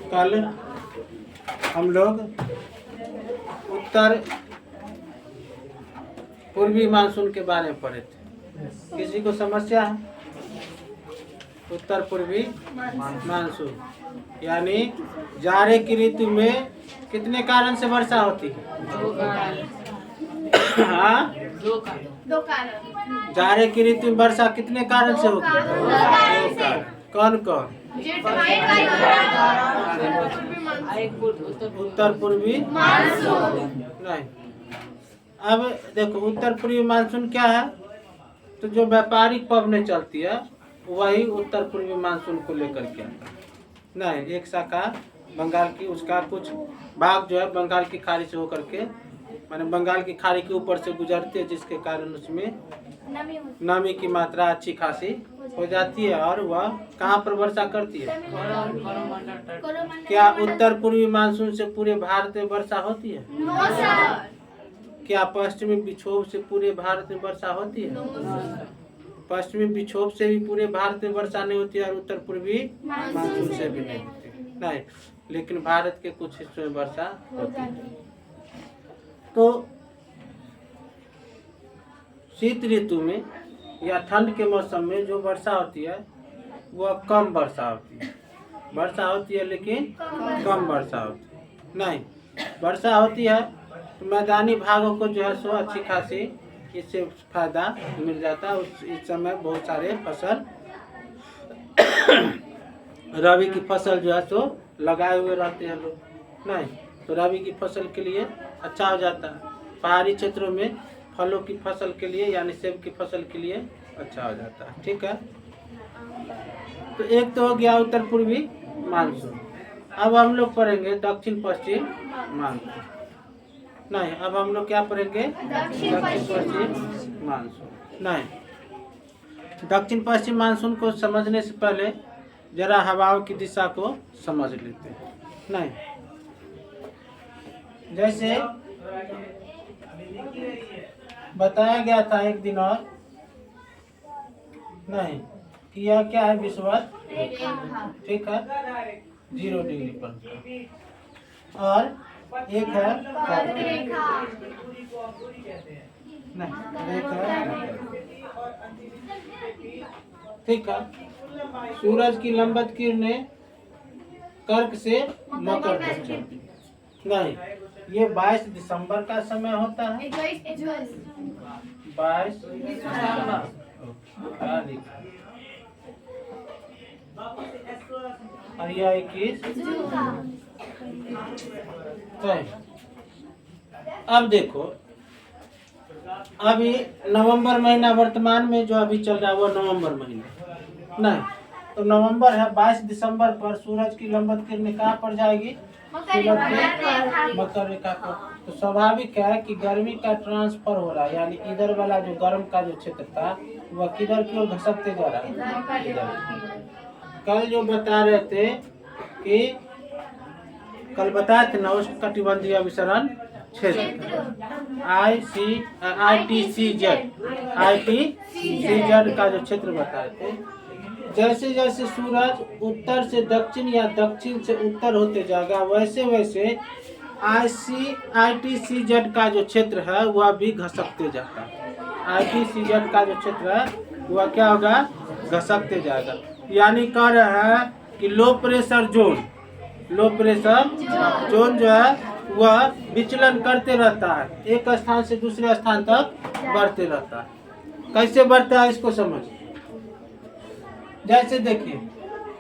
कल हम लोग उत्तर पूर्वी मानसून के बारे में पढ़े थे। किसी को समस्या है? उत्तर पूर्वी मानसून यानी जाड़े की ऋतु में कितने कारण से वर्षा होती है? हाँ, दो कारण। जाड़े की ऋतु में वर्षा कितने कारण से होती है? दो कारण। कौन कौन? उत्तर पूर्वी मानसून। नहीं, अब देखो उत्तर पूर्वी मानसून क्या है? तो जो व्यापारिक पवनें चलती है वही उत्तर पूर्वी मानसून को लेकर के आता है। नहीं, एक शाखा बंगाल की, उसका कुछ भाग जो है बंगाल की खाड़ी से होकर के, माने बंगाल की खाड़ी के ऊपर से गुजरती है, जिसके कारण उसमें नमी की मात्रा अच्छी खासी हो जाती है और वह कहाँ पर वर्षा करती है? क्या उत्तर पूर्वी मानसून से पूरे भारत में वर्षा होती है? क्या पश्चिमी विक्षोभ से पूरे भारत में वर्षा होती है? पश्चिमी विक्षोभ से भी पूरे भारत में वर्षा नहीं होती और उत्तर पूर्वी मानसून से भी नहीं होती। नहीं, लेकिन भारत के कुछ हिस्सों में वर्षा होती है। तो शीत ऋतु में या ठंड के मौसम में जो वर्षा होती है वह कम वर्षा होती है। वर्षा होती है लेकिन कम वर्षा होती है। नहीं, वर्षा होती है तो मैदानी भागों को जो है सो अच्छी खासी इससे फायदा मिल जाता है। इस समय बहुत सारे फसल रबी की फसल जो है सो लगाए हुए रहते हैं लोग। नहीं, तो रबी की फसल के लिए अच्छा हो जाता है। पहाड़ी क्षेत्रों में फलों की फसल के लिए यानी सेब की फसल के लिए अच्छा हो जाता है। ठीक है, तो एक तो हो गया उत्तर पूर्वी मानसून। अब हम लोग पढ़ेंगे दक्षिण पश्चिम मानसून। नहीं, अब हम लोग क्या पढ़ेंगे? दक्षिण पश्चिम मानसून। नहीं, दक्षिण पश्चिम मानसून को समझने से पहले जरा हवाओं की दिशा को समझ लेते हैं। नहीं, जैसे बताया गया था एक दिन और, नहीं कि यह क्या है? विषुवत रेखा। ठीक है, 0 डिग्री पर और एक है नहीं, एक है। ठीक है, सूरज की लंबवत किरणें कर्क से मकर तक चलती है। नहीं, ये 22 दिसंबर का समय होता है। 22 दिसंबर और यह 21। अब देखो, अभी नवंबर महीना वर्तमान में जो अभी चल रहा है वो नवंबर महीना। नहीं, तो नवंबर है, 22 दिसंबर पर सूरज की लंबवत किरणें कहाँ पर जाएगी? मकर रेखा पर। तो स्वाभाविक है कि गर्मी का ट्रांसफर हो रहा है, यानी इधर वाला जो गर्म का जो क्षेत्र था वह किधर की ओर घसकते जा रहा है? कल जो बता रहे थे कि कल बताए थे ना उष्णकटिबंधीय विसरण क्षेत्र ITCZ का जो क्षेत्र बताए थे, जैसे जैसे सूरज उत्तर से दक्षिण या दक्षिण से उत्तर होते जाएगा वैसे वैसे ITCZ का जो क्षेत्र है वह भी घसकते जाता है। ITCZ का जो क्षेत्र है वह क्या होगा? घसकते जाएगा। यानी कह रहे हैं कि लो प्रेशर जोन जो है वह विचलन करते रहता है, एक स्थान से दूसरे स्थान तक बढ़ते रहता है। कैसे बढ़ता है इसको समझिए। जैसे देखिए,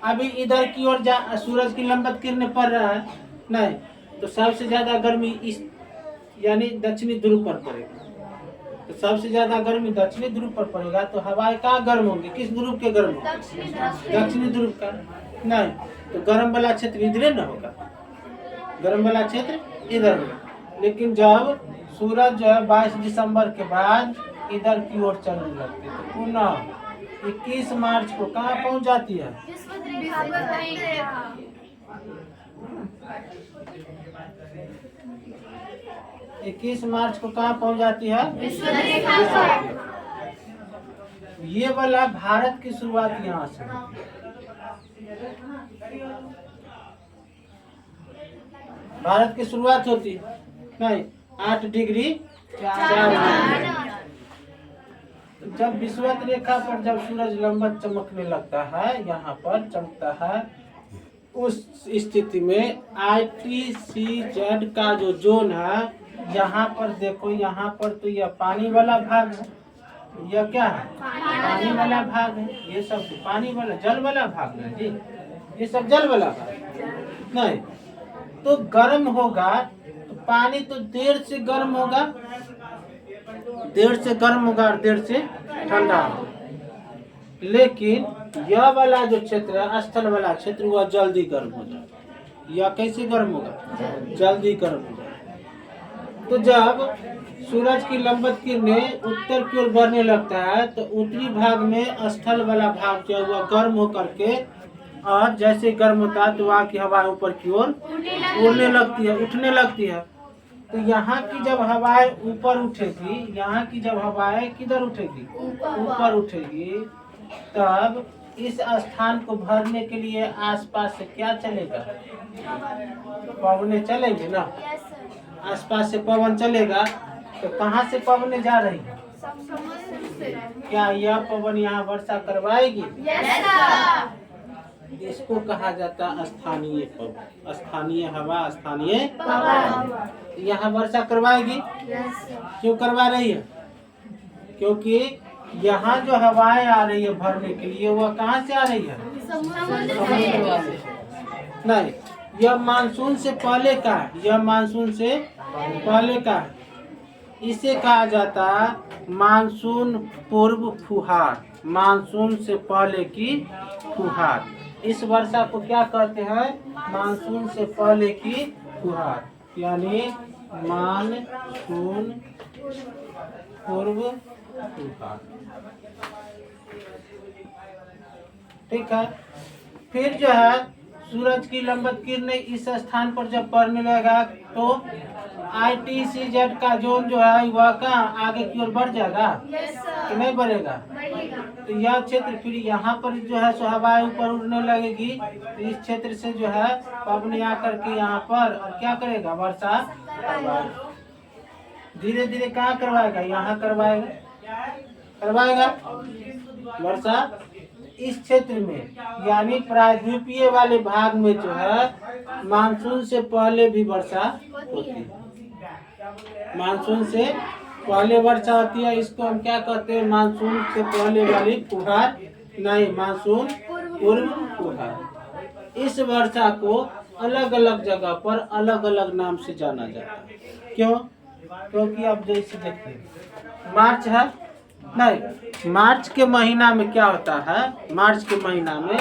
अभी इधर की ओर सूरज की लंबवत किरणें पड़ रहा है। नहीं, तो सबसे ज्यादा गर्मी इस यानी दक्षिणी ध्रुव पर पड़ेगी। तो सबसे ज्यादा गर्मी दक्षिणी ध्रुव पर पड़ेगा तो हवाएं कहाँ गर्म होंगी? किस ध्रुव के गर्म होंगे? दक्षिणी ध्रुव का। नहीं, तो गर्म वाला क्षेत्र इधर न होगा, गर्म वाला क्षेत्र इधर होगा। लेकिन जब सूरज जो है 22 दिसंबर के बाद इधर की ओर चलने लगती है तो पुनः 21 मार्च को कहाँ पहुँच जाती है? 21 मार्च को कहाँ पहुँच जाती है? ये वाला भारत की शुरुआत यहाँ से। भारत की शुरुआत होती है नहीं 8 डिग्री 4 मिनट। जब विषुवत रेखा पर जब सूरज लंबत चमकने लगता है, यहाँ पर चमकता है, उस स्थिति में ITCZ का जो जोन है, यहाँ पर देखो, यहाँ पर तो यह पानी वाला भाग है, यह क्या है पानी वाला भाग है, ये सब तो पानी वाला जल वाला भाग है जी, ये सब जल वाला भाग नहीं। तो गर्म होगा तो पानी तो देर से गर्म होगा, देर से गर्म होगा और देर से ठंडा होगा। लेकिन यह वाला जो क्षेत्र है, स्थल वाला क्षेत्र, वह जल्दी गर्म हो जाएगा। यह कैसे गर्म होगा? जल्दी गर्म हो जाएगा। तो जब सूरज की लंबत किरणें उत्तर की ओर बढ़ने लगता है, तो उत्तरी भाग में स्थल वाला भाग जो है वह गर्म होकर के, और जैसे गर्म होता है तो वहाँ की हवा ऊपर की ओर उड़ने लगती है, उठने लगती है। तो यहाँ की जब हवाएं ऊपर उठेगी, यहाँ की जब हवाएं किधर उठेगी? ऊपर उठेगी, तब इस स्थान को भरने के लिए आसपास से क्या चलेगा? पवने चलेंगे ना। आसपास से पवन चलेगा, तो कहाँ से पवने जा रही है? क्या यह पवन यहाँ वर्षा करवाएगी? इसको कहा जाता है स्थानीय पवन, स्थानीय हवा, स्थानीय पवन। यहाँ वर्षा करवाएगी। क्यों करवा रही है? क्योंकि यहाँ जो हवाएं आ रही है भरने के लिए, वह कहाँ से आ रही है? समुद्र से। नहीं, यह मानसून से पहले का है, यह मानसून से पहले का है। इसे कहा जाता है मानसून पूर्व फुहार, मानसून से पहले की फुहार। इस वर्षा को क्या कहते हैं? मानसून से पहले की फुहार, यानी मानसून पूर्व फुहार। ठीक है। फिर जो है सूरज की लंबत किरणें इस स्थान पर जब पड़ने लगेगा, तो ITCZ का जोन जो है वह कहाँ आगे की ओर बढ़ जाएगा कि नहीं बढ़ेगा? तो यह क्षेत्र फिर यहाँ पर जो है सो हवाएं ऊपर उड़ने लगेगी, तो इस क्षेत्र से जो है पवन आकर के यहाँ पर और क्या करेगा? वर्षा धीरे धीरे कहाँ करवाएगा? यहाँ करवाएगा वर्षा इस क्षेत्र में, यानी प्रायद्वीपीय वाले भाग में जो है मानसून से पहले भी वर्षा होती है। मानसून से पहले वर्षा होती है, इसको हम क्या कहते हैं? मानसून से पहले वाली फुहार, नहीं मानसून पूर्व फुहार। इस वर्षा को अलग अलग जगह पर अलग अलग नाम से जाना जाता है। क्यों? क्योंकि अब जैसे देखिए मार्च है, नहीं मार्च के महीना में क्या होता है? मार्च के महीना में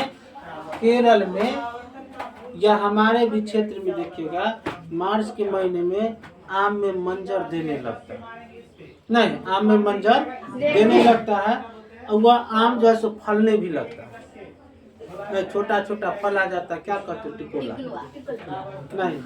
केरल में या हमारे भी क्षेत्र में देखिएगा, मार्च के महीने में आम में मंजर देने लगता है। नहीं, आम में मंजर देने लगता है, और वह आम जो है सो फलने भी लगता है। छोटा छोटा फल आ जाता है, क्या कहते हैं? टिकोला। नहीं,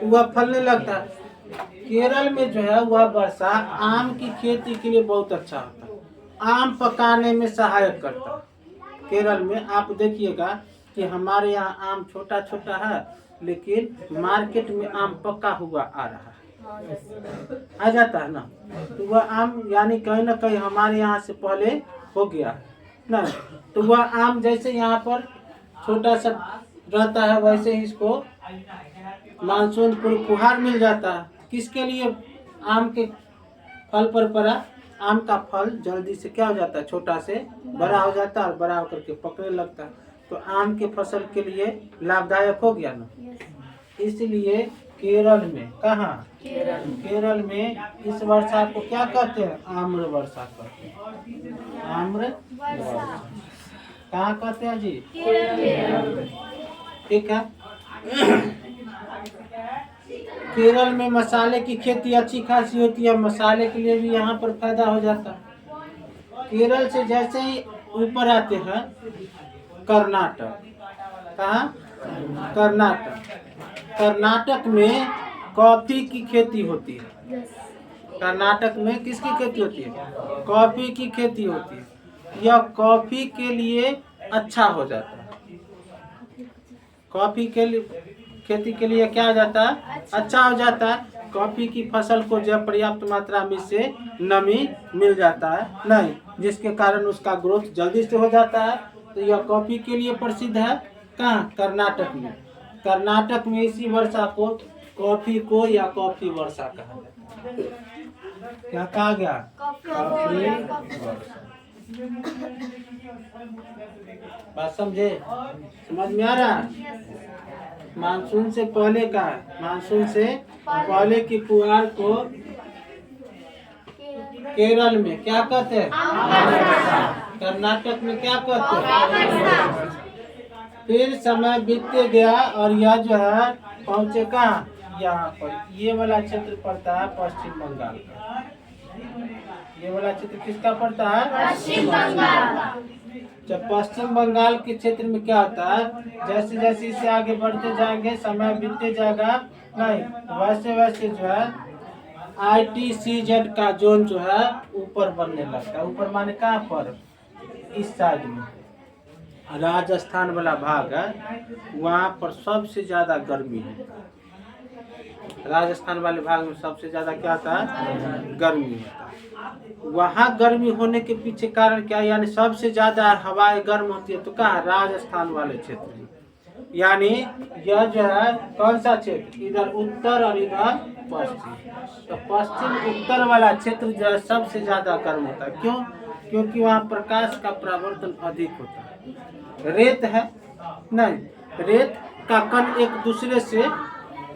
वह फलने लगता है। केरल में जो है वह वर्षा आम की खेती के लिए बहुत अच्छा होता है, आम पकाने में सहायक करता है। केरल में आप देखिएगा कि हमारे यहाँ आम छोटा छोटा है, लेकिन मार्केट में आम पका हुआ आ रहा है, आ जाता है ना। तो वह आम यानी कहीं ना कहीं हमारे यहाँ से पहले हो गया ना। तो वह आम जैसे यहाँ पर छोटा सा रहता है, वैसे ही इसको मानसून पूर्व फुहार मिल जाता है। किसके लिए? आम के फल पर पड़ा। आम का फल जल्दी से क्या हो जाता है? छोटा से बड़ा हो जाता है और बड़ा होकर के पकने लगता है। तो आम के फसल के लिए लाभदायक हो गया ना। इसलिए केरल में, कहाँ? केरल में इस वर्षा को क्या कहते हैं? आम्र वर्षा कहते हैं। आम्र वर्षा कहाँ कहते हैं जी? ठीक है। केरल में मसाले की खेती अच्छी खासी होती है, मसाले के लिए भी यहाँ पर फायदा हो जाता है। केरल से जैसे ही ऊपर आते हैं कर्नाटक, कहाँ? कर्नाटक। कर्नाटक में कॉफी की खेती होती है। कर्नाटक में किसकी खेती होती है? कॉफी की खेती होती है। यह कॉफी के लिए अच्छा हो जाता है। कॉफी के लिए खेती के लिए क्या हो जाता है, अच्छा हो जाता है। कॉफी की फसल को जब पर्याप्त मात्रा में से नमी मिल जाता है, नहीं, जिसके कारण उसका ग्रोथ जल्दी से हो जाता है। तो यह कॉफी के लिए प्रसिद्ध है। कहाँ? कर्नाटक में। कर्नाटक में इसी वर्षा को कॉफी को या कॉफी वर्षा कहा जाता है। क्या कहा गया? कॉफी वर्षा। बात समझे? समझ में आ रहा? मानसून से पहले का, मानसून से पहले की फुहार को केरल में क्या कहते हैं? कर्नाटक में क्या कहते हैं? फिर समय बीतते गया और यह जो है पहुँचे कहाँ? यहाँ पर। ये वाला क्षेत्र पड़ता है पश्चिम बंगाल का। ये वाला क्षेत्र किसका पड़ता है? पश्चिम बंगाल। जब पश्चिम बंगाल के क्षेत्र में क्या होता है, जैसे जैसे इसे आगे बढ़ते जाएंगे, समय बीतते जाएगा, नहीं, वैसे वैसे जो है ITCZ का जोन जो है ऊपर बनने लगता है। ऊपर माने कहाँ पर? इस साइड में राजस्थान वाला भाग है, वहाँ पर सबसे ज्यादा गर्मी है। राजस्थान वाले भाग में सबसे ज्यादा क्या होता है? गर्मी होता है। वहाँ गर्मी होने के पीछे कारण क्या, यानी सबसे ज्यादा हवाएं गर्म होती है तो कहाँ? राजस्थान वाले क्षेत्र में। यानी यह जो है कौन सा क्षेत्र? इधर उत्तर और इधर पश्चिम। तो पश्चिम उत्तर वाला क्षेत्र जो है सबसे ज्यादा गर्म होता है। क्यों? क्योंकि वहाँ प्रकाश का परावर्तन अधिक होता है। रेत है, नहीं, रेत का कण एक दूसरे से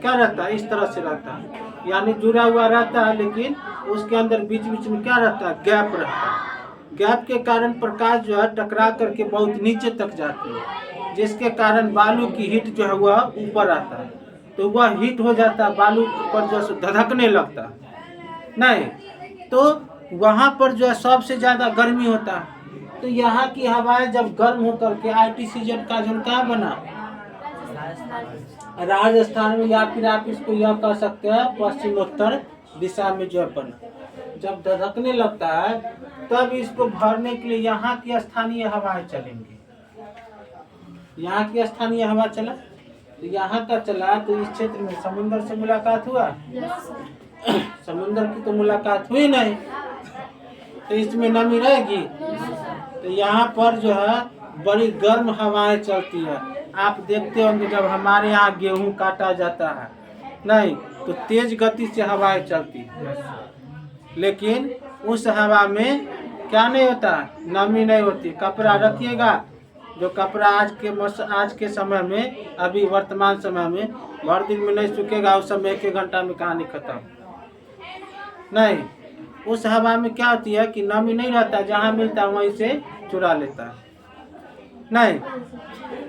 क्या रहता है? इस तरह से रहता है, यानी जुड़ा हुआ रहता है, लेकिन उसके अंदर बीच बीच में क्या रहता है? गैप रहता है। गैप के कारण प्रकाश जो है टकरा करके बहुत नीचे तक जाती है, जिसके कारण बालू की हीट जो है वह ऊपर आता है। तो वह हीट हो जाता है, बालू पर जो है धधकने लगता है, नहीं, तो वहाँ पर जो है सबसे ज्यादा गर्मी होता है। तो यहाँ की हवाएं जब गर्म होकर के ITCZ का जोन कहाँ बना? राजस्थान में, या फिर आप इसको यह कह सकते हैं पश्चिमोत्तर दिशा में जो है बना। जब धधकने लगता है तब इसको भरने के लिए यहाँ की स्थानीय हवाएं चलेंगी। यहाँ की स्थानीय हवा चला, तो यहाँ का चला, तो इस क्षेत्र में समुद्र से मुलाकात हुआ? समुद्र की तो मुलाकात हुई नहीं, तो इसमें नमी रहेगी। तो यहाँ पर जो है बड़ी गर्म हवाएं चलती है। आप देखते होंगे जब हमारे यहाँ गेहूं काटा जाता है, नहीं, तो तेज गति से हवाएं चलती है, लेकिन उस हवा में क्या नहीं होता? नमी नहीं होती। कपड़ा रखिएगा, जो कपड़ा आज के समय में, अभी वर्तमान समय में भर दिन में नहीं सूखेगा, उस समय 1 घंटा में कहानी खत्म। नहीं, उस हवा में क्या होती है कि नमी नहीं रहता, जहाँ मिलता है वहीं से चुरा लेता है, नहीं।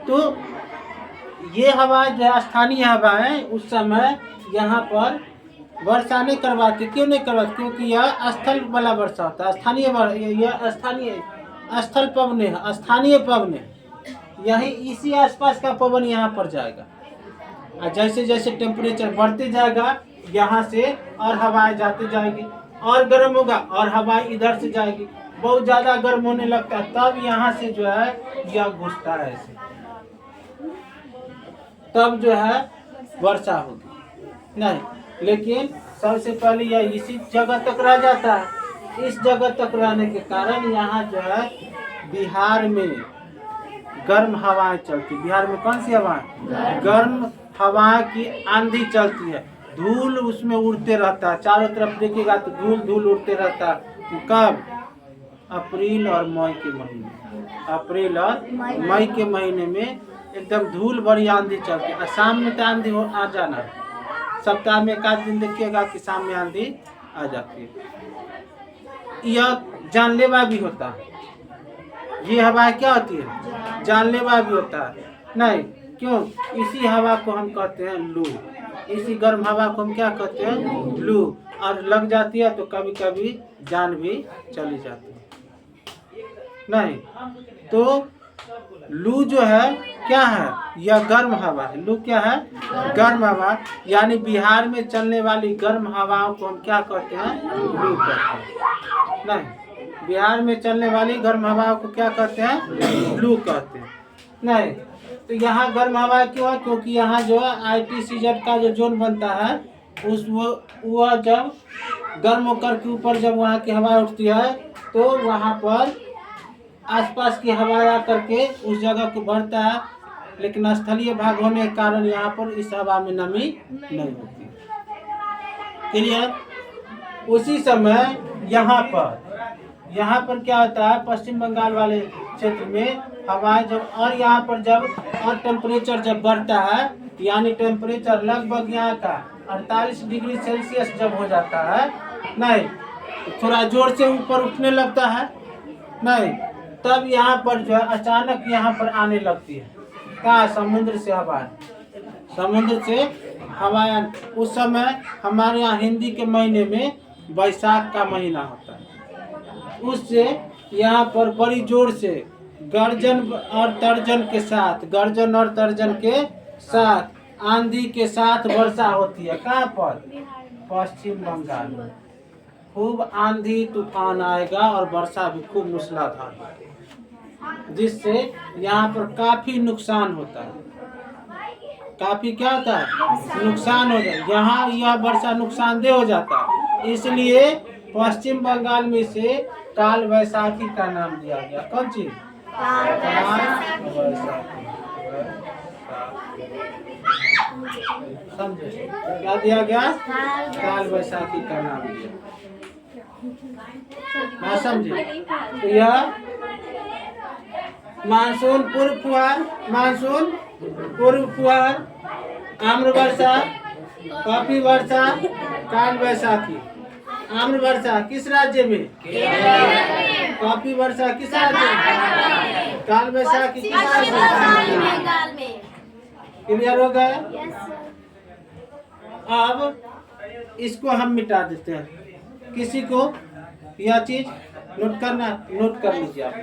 तो ये हवा जो स्थानीय हवा है, उस समय यहाँ पर वर्षा नहीं करवाती। क्यों नहीं करवाती? क्योंकि यह स्थल वाला वर्षा होता है। स्थानीय यह स्थानीय स्थल पवन है, स्थानीय पवन है। यही इसी आसपास का पवन यहाँ पर जाएगा, और जैसे जैसे टेम्परेचर बढ़ते जाएगा, यहाँ से और हवाएं जाती जाएगी, और गर्म होगा और हवाएं इधर से जाएगी, बहुत ज्यादा गर्म होने लगता है, तब यहाँ से जो है यह घुसता है ऐसे, तब जो है वर्षा होगी, नहीं। लेकिन सबसे पहले यह इसी जगह तक रह जाता है। इस जगह तक रहने के कारण यहाँ जो है बिहार में गर्म हवाएं चलती। बिहार में कौन सी हवाएं? गर्म हवाएं की आंधी चलती है। धूल उसमें उड़ते रहता है, चारों तरफ देखिएगा तो धूल धूल उड़ते रहता है। कब? अप्रैल और मई के महीने। अप्रैल और मई के महीने में एकदम धूल भरी आंधी चलती है। शाम में तो आंधी आ जाना है, सप्ताह में 1 दिन देखिएगा कि शाम में आंधी आ जाती है। यह जानलेवा भी होता है। ये हवा क्या होती है? जानलेवा भी होता है, नहीं। क्यों? इसी हवा को हम कहते हैं लू। इसी गर्म हवा को हम क्या कहते हैं? लू। और लग जाती है तो कभी कभी जान भी चली जाती है, नहीं। तो लू जो है क्या है? यह गर्म हवा है। लू क्या है? गर्म हवा। यानी बिहार में चलने वाली गर्म हवाओं को हम क्या कहते हैं? लू कहते हैं, नहीं। बिहार में चलने वाली गर्म हवाओं को क्या कहते हैं? लू कहते हैं, नहीं। तो यहाँ गर्म हवा क्यों है? क्योंकि यहाँ जो है ITCZ का जो जोन बनता है उस वह जब गर्म होकर के ऊपर जब वहाँ की हवा उठती है तो वहाँ पर आसपास की हवा आकर के उस जगह को भरता है, लेकिन स्थलीय भाग होने के कारण यहाँ पर इस हवा में नमी नहीं होती। क्लियर? उसी समय यहाँ पर क्या होता है, पश्चिम बंगाल वाले क्षेत्र में हवाएं जब और यहाँ पर जब और टेम्परेचर जब बढ़ता है, यानी टेम्परेचर लगभग यहाँ का 48 डिग्री सेल्सियस जब हो जाता है, नहीं थोड़ा जोर से ऊपर उठने लगता है, नहीं तब यहाँ पर जो है अचानक यहाँ पर आने लगती है। कहाँ? समुद्र से हवा, समुद्र से हवाएं। उस समय हमारे यहाँ हिंदी के महीने में बैसाख का महीना होता है, उससे यहाँ पर बड़ी जोर से गर्जन और तर्जन के साथ आंधी के साथ वर्षा होती है। कहाँ पर? पश्चिम बंगाल में खूब आंधी तूफान आएगा और वर्षा भी खूब मूसलाधार होगी, जिससे यहाँ पर काफी नुकसान होता है। काफी क्या होता है? नुकसान हो जाए। यहाँ यह वर्षा नुकसानदेह हो जाता है, इसलिए पश्चिम बंगाल में से काल वैशाखी का नाम दिया गया। कौन चीज? काल वैशाखी। समझे? क्या दिया गया? काल वैशाखी का नाम दिया। हाँ समझे? तो यह मानसून पूर्व फुहार, आम्र वर्षा, काफी वर्षा, काल वैशाखी। आम्र वर्षा किस राज्य में? काफी वर्षा किस राज्य में? काल वैशाखी किस राज्य में? क्लियर हो गया? अब इसको हम मिटा देते हैं। किसी को यह चीज नोट कर लीजिए आप।